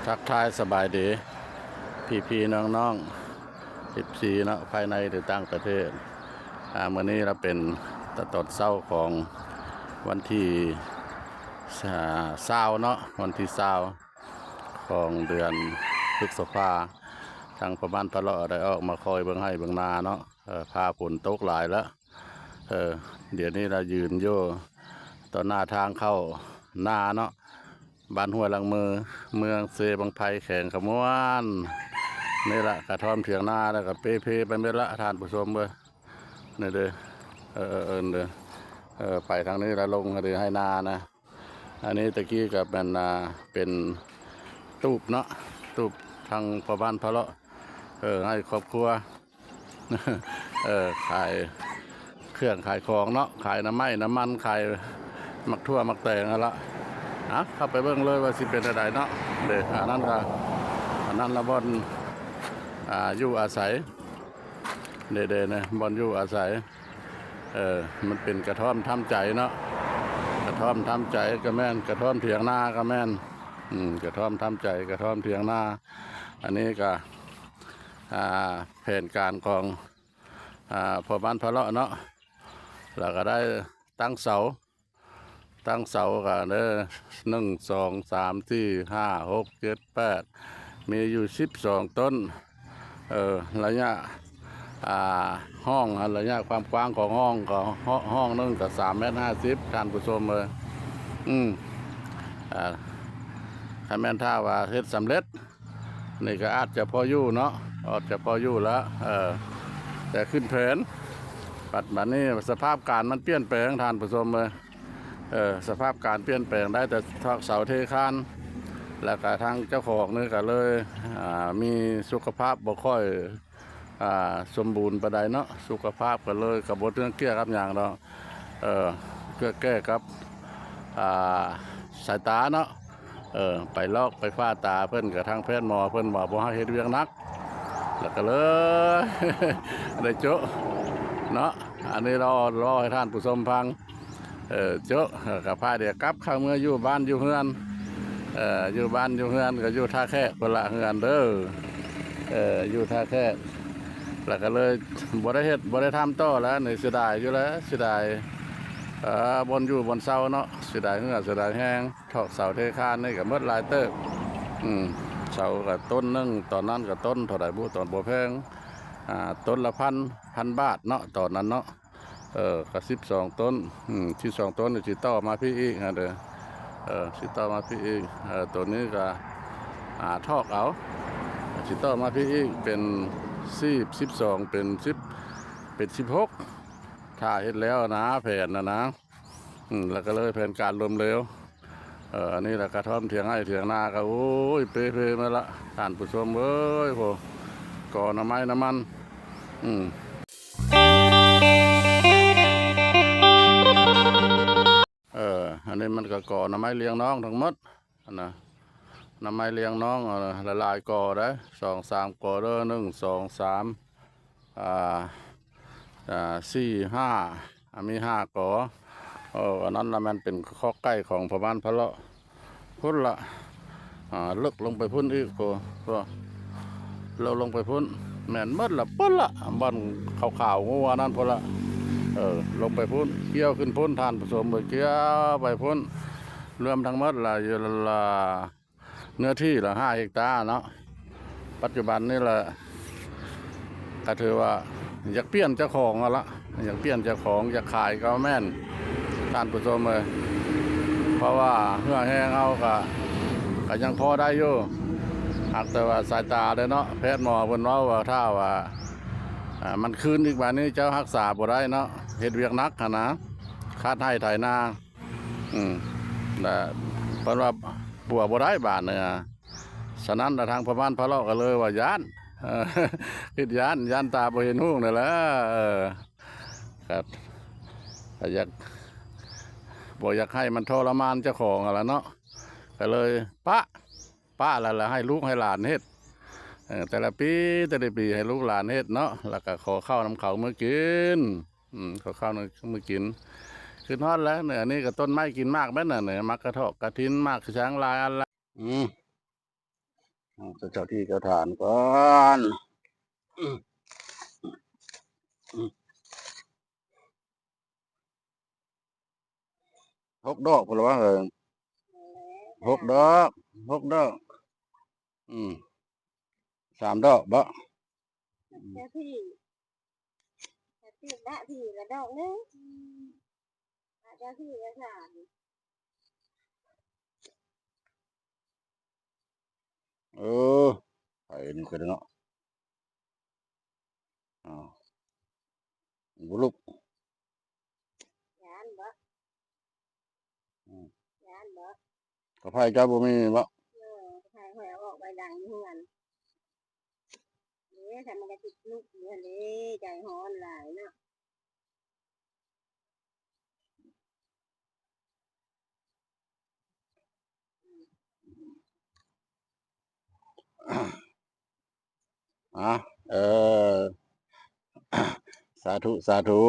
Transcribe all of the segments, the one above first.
ทักทายสบายดีพี่น้อง14เนาะภายในหรือต่างประเทศมื้อนี้เราเป็นตอนเช้าของวันที่20เนาะวันที่20ของเดือนพฤษภาทางประมาณพะเลาะได้ออกมาคอยเบิ่งให้เบิ่งนาเนาะพาฝนตกหลายแล้วเดี๋ยวนี้เรายืนอยู่ต่อหน้าทางเข้านาเนาะบ้านห้วยลังมือเมืองเซบังไพแข่งขมวนนี่ละกระท่อมเถียงนาแล้วก็เปเพไปไม่ละทานผู้ชมเลยนี่เด้อเด้อไปทางนี้แล้วลงก็เลยให้นานะอันนี้ตะกี้กับเป็นตูบเนาะตูบทางพ่อบ้านพะเลาะให้ครอบครัวขายเครื่องขายของเนาะขายน้ำมันขายมักทั่วมักแตงนั่นละเข้าไปเบิ่งเลยว่าสิเป็นอะไรเนาะเด็กอันนั้นละบอนอยู่อาศัยเด็ๆนะบอนอยู่อาศัยมันเป็นกระท่อมทำใจเนาะกระท่อมทำใจก็แม่นกระท่อมเถียงนาก็แม่นกระท่อมทำใจกระท่อมเถียงนาอันนี้ก็แผนการของพ่อบ้านพะเลาะเนาะแล้วก็ได้ตั้งเสากัน1 2 3 4 5 6 7 8มีอยู่12 ต้นระยะห้องระยะความกว้างของห้องก็ห้องนึงก็3.50 เมตรท่านผู้ชมเลยถ้าแม่นท่าว่าเฮ็ดสำเร็จนี่ก็อาจจะพออยู่เนาะอาจจะพออยู่แล้วแต่ขึ้นแผนปัจจุบันนี้สภาพการมันเปลี่ยนแปลงท่านผู้ชมเลยสภาพการเปลี่ยนแปลงได้แต่ทอกเสาเทคานแล้วก็ทางเจ้าของนี่ก็เลยมีสุขภาพบ่ค่อยสมบูรณ์ปานใดเนาะสุขภาพก็เลยกับบทเรื่องเกี้ยกับอย่างเราเพื่อแก้กับสายตาเนาะไปลอกไปฝ้าตาเพิ่นกับทางแพทย์หมอเพิ่นบอกบ่ให้เฮ็ดเวียงนักแล้วก็เลยได้โจ๊ะเนาะอันนี้รอให้ท่านผู้ชมฟังโจ๊ะกับพาเดี๋ยวกลับเข้าเมื่ออยู่บ้านอยู่เฮือนอยู่บ้านอยู่เฮือนก็อยู่ท่าแค่คนละเฮือนเด้ออยู่ท่าแค่แล้วก็เลยบ่ได้เฮ็ดบ่ได้ทำต่อแล้วนี่เสียดายอยู่แล้วเสียดายบนอยู่บนเสาเนาะเสียดายเหือเสียดายแห้งถอกเสาเทคานนี่ก็หมดหลายเติบเสากับต้นนึงตอนนั้นกับต้นเท่าไหร่บุตอนบ่แพงต้นละพันบาทเนาะตอนนั้นเนาะกับ12 ต้น12 ต้นสิต่อมาพี่อีกเด้อสิต่อมาพี่อีกตัวนี้ก็ทอกเอาสิต่อมาพี่อีกเป็น12เป็น16ถ้าเฮ็ดแล้วนะแผนนะแล้วก็เลยแผนการรวมเร็วอันนี้แหละกระท่อมเถียงให้เถียงนาก็โอ้ยเปมาละท่านผู้ชมเอ้ยพอก่อน้ำมันอันนี้มันก็ก่อน้ำไม้เลี้ยงน้องทั้งหมดนะน้ำไม้เลี้ยงน้องละลายก่อได้2-3ก่อเด้อ1 2 3 4 5มี5ก่ออันนั้นละมันเป็นข้อใกล้ของพ่อบ้านพะเลาะพุ่นละลึกลงไปพุ่นอีกก็เราลงไปพุ่นแม่นมดละพุ่นละบ้านขาวงัวนั่นพุ่นละลงไปพุ่นเกี่ยวขึ้นพุ่นทานผสมไปเกี่ยวไปพุ่นรวมทั้งหมดละอยู่ละเนื้อที่ละ5 เฮกตาร์เนาะปัจจุบันนี่แหละก็ถือว่าอยากเปลี่ยนเจ้าของละอยากเปลี่ยนเจ้าของอยากขายก็แม่นท่านผู้ชมเลยเพราะว่าเหื่อแห้งเอาก็ยังพอได้อยู่หากแต่ว่าสายตาเด้เนาะแพทย์หมอเพิ่นว่าถ้าว่ามันคืนอีกบาดนี้เจ้ารักษาบ่ได้เนาะเฮ็ดเวียกนักนะคาดให้ไถนาแต่เพราะว่าปัวบ่ได้บาดเนี่ยฉะนั้นทางพ่อบ้านพะเลาะก็เลยว่าย้านคิดย้านตาบ่เห็นหูนั่นแหละครับอยากบ่อยากให้มันทรมานเจ้าของอะไรเนาะก็เลยป้าแล้วให้ลูกให้หลานเฮ็ดแต่ละปีให้ลูกหลานเฮ็ดเนาะแล้วก็ขอข้าวน้ำเขาเมื่อกินขอข้าวน้ำเมื่อกินคือทอดแล้วเนี่ยนี่ก็ต้นไม้กินมากแม่น่ะเนี่ยมักกระเทาะกระทินมากช้างลายอะไร เจ้าที่เจ้าทานก่อน6 ดอกพอแล้วว่า6 ดอก6 ดอกอืม3 ดอกบ่เจ้าที่ละที่ละดอกนึงเจ้าที่ละสาม เออไปนี่ก็ได้เนาะอ้าวบุลุกยานบ่ยานบ่กระไผเจ้าบ่มีบ่ใครหอยออกไปดังเฮือนนี่ทำมันก็ติดลูกอยู่นี่ใจฮ้อนหลายเนาะอ่ะเออสาธุสาธุ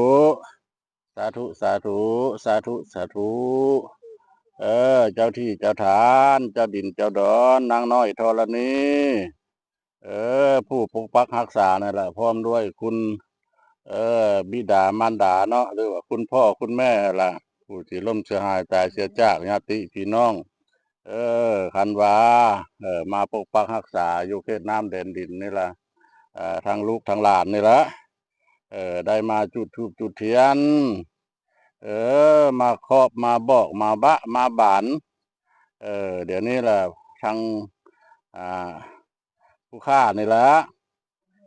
สาธุสาธุสาธุสาธุเจ้าที่เจ้าฐานเจ้าดินเจ้าดอนนางน้อยธรณีผู้ปกปักรักษานั่นแหละพร้อมด้วยคุณบิดามารดาเนาะหรือว่าคุณพ่อคุณแม่ล่ะผู้ที่ล่มเสียหายตายเสียจากญาติพี่น้องคันว่ามาปกปักรักษาอยู่เขตน้ำแดนดินนี่ล่ะทางลูกทางหลานนี่ละได้มาจุดธูปจุดเทียนมาครอบมาบอกมาบะมาบานเดี๋ยวนี้แหละทางอ่าผู้ฆ่านี่ละ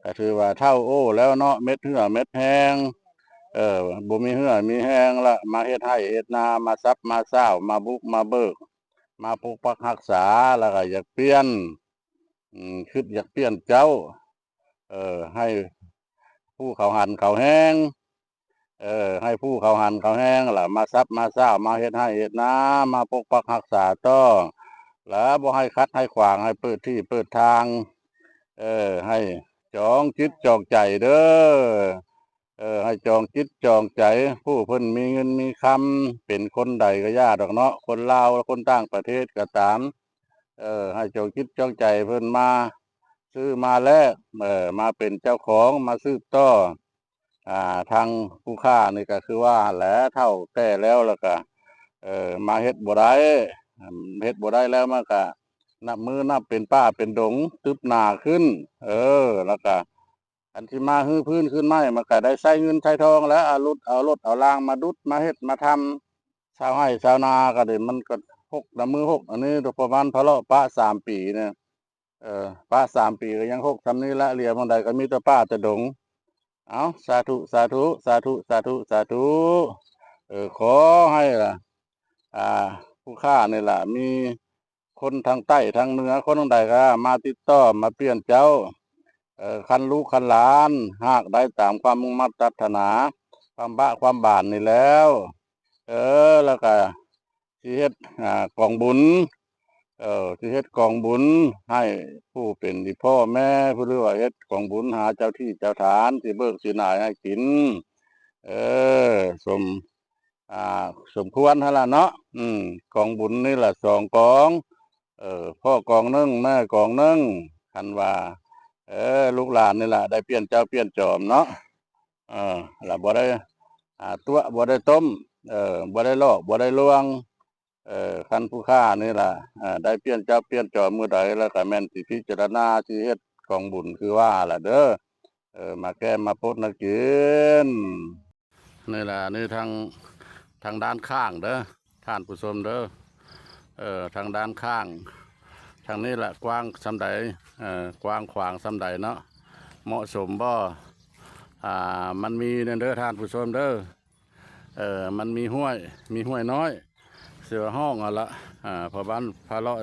ก็ถือว่าเท่าโอ้แล้วเนาะเม็ดเหือเม็ดแห้งบ่มีเหือมีแห้งละมาเฮ็ดให้เฮ็ดนามาซับมาเศร้ามาบุกมาเบิกมาปกปักรักษาแล้วก็อยากเปลี่ยนคิดอยากเปลี่ยนเจ้าให้ผู้เขาหันเขาแห้งให้ผู้เขาหันเขาแห้งล่ะมาซับมาเศร้ามาเฮ็ดให้เฮ็ดนามาปกปักรักษาต่อแล้วบ่ให้คัดให้ขวางให้เปิดที่เปิดทางให้จองจิตจองใจเด้อให้จองจิตจองใจผู้เพิ่นมีเงินมีคำเป็นคนใดก็ยากดอกเนาะคนลาวคนต่างประเทศก็ตามให้จองจิตจองใจเพิ่นมาซื้อมาแล้วมาเป็นเจ้าของมาสืบต่อทางผู้ค้านี่ก็คือว่าแหละเท่าแก่แล้วก็มาเฮ็ดบ่ได้เฮ็ดบ่ได้แล้วมันก็นับมือนับเป็นป้าเป็นดงตึบหน้าขึ้นแล้วก็อันที่มาฮื้อพื้นขึ้นไม้มันก็ได้ใช้เงินใช้ทองแล้วเอารถเอารางมาดุดมาเฮ็ดมาทำชาวไร่ชาวนาก็ได้มันก็6มือ6อันนี้ประมาณพะเลาะปะ3 ปีเนี่ยปะ3 ปีก็ยัง6ซำนี้ละเหลียบางใดก็มีแต่ป้าแต่ดงเอาสาธุสาธุสาธุสาธุสาธุขอให้ล่ะผู้ค้านี่ล่ะมีคนทางใต้ทางเหนือคนทางใดก็มาติดต่อมาเปลี่ยนเจ้าคันลูกคันหลานหากได้ตามความมุ่งมั่นปรารถนาความบะความบานนี่แล้วแล้วก็สิเฮ็ดกองบุญสิเฮ็ดกองบุญให้ผู้เป็นที่พ่อแม่ผู้หรือว่าเฮ็ดกองบุญหาเจ้าที่เจ้าฐานสิเบิกสิหน่ายให้กินเออสมสมควรหั่นล่ะเนาะกองบุญนี่ล่ะ2 กองพ่อกองหนึ่งแม่กองหนึ่งคันว่าลูกหลานนี่ล่ะได้เปลี่ยนเจ้าเปลี่ยนจอมเนาะล่ะบ่ได้ตัวบ่ได้ต้มบ่ได้ลอกบ่ได้ลวงคันผู้ค้านี่ล่ะได้เปลี่ยนเจ้าเปลี่ยนจอมมื้อใดแล้วก็แม่นสิพิจารณาสิเฮ็ดกองบุญคือว่าล่ะเด้อมาแก้มาพดมากินนี่ล่ะนี่ทางด้านข้างเด้อท่านผู้ชมเด้อทางด้านข้างทางนี้แหละกว้างซำใดกว้างขวางซำใดเนาะเหมาะสมบ่มันมีเด้อท่านผู้ชมเด้อมันมีห้วยน้อยเสือห้องอ่ะละพอบ้านพาเลาะ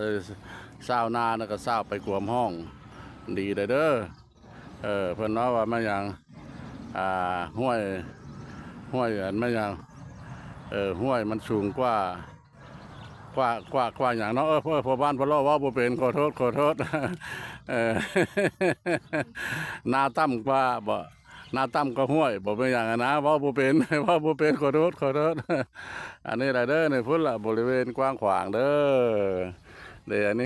เศร้านานะก็เศร้าไปกวมห้องดีเด้อเพิ่นเนาะว่ามันอย่างห้วยอันมันอย่างห้วยมันสูงกว่าอย่างเนาะพอบ้านพอเลาะว่าบ่เป็นขอโทษนาต่ำกว่าบ่นาต่ำก็ห้วยบ่เป็นอย่างนั้นนะว่าบ่เป็นขอโทษอันนี้แหละเด้อในพุ่นละบริเวณกว้างขวางเด้อเดี๋ยวอันนี้